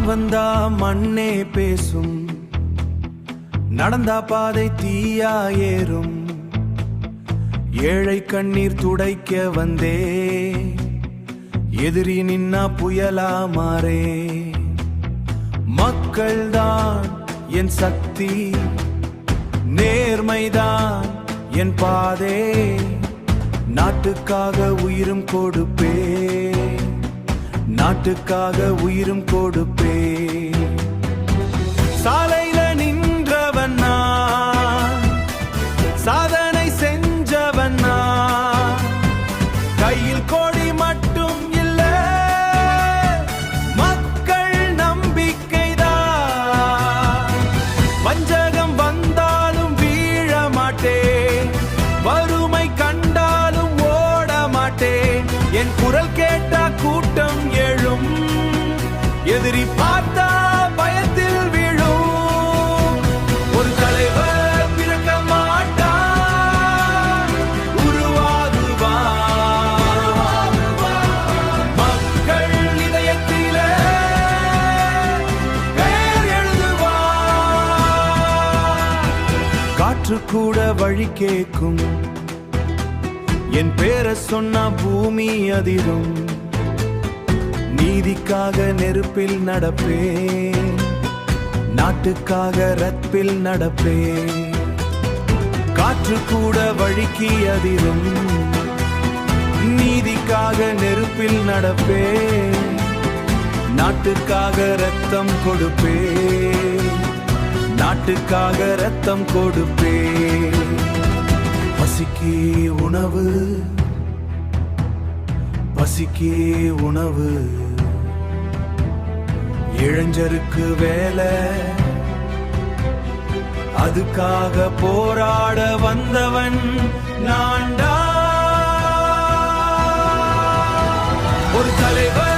வந்தா மண்ணே பேசும், நடந்தா பாதை தீயா ஏறும். ஏழை கண்ணீர் துடைக்க வந்தே, எதிரி நின்னா புயலா மாறே. மக்கள்தான் என் சக்தி, நேர்மைதான் என் பாதே. நாட்டுக்காக உயிரும் கொடுப்பே, நாட்டுக்காக உயிரும் கொடுப்பே. சாலையில நின்றவன் நான், சாதனை செஞ்சவன் நான். கையில் கொடி மட்டும் இல்ல, மக்கள் நம்பிக்கைதான். வஞ்சகம் வந்தாலும் வீழ மாட்டேன், வறுமை கண்டாலும் ஓட மாட்டேன். என் குரல் கேட்டா கூட்டம் எழும், எதிரி பார்த்தா பயத்தில் விழும். ஒரு தலைவர் பிறக்க மாட்டான், உருவாகுவான். மக்கள் இதயத்திலே பெயர் எழுதுவான். காற்று கூட வழி கேட்கும், என் பேரை சொன்னா பூமி அதிரும். நீதிக்காக நெருப்பில் நடப்பேன், நாட்டுக்காக ரத்தில் நடப்பேன். காற்று கூட வழிக்கு அதிரும், நீதிக்காக நெருப்பில் நடப்பேன். நாட்டுக்காக ரத்தம் கொடுப்பேன், நாட்டுக்காக ரத்தம் கொடுப்பேன். பசிக்கே உணவு, பசிக்கே உணவு. இளைஞருக்கு வேலை, அதுக்காக போராட வந்தவன் நான்டா. ஒரு தலைவர்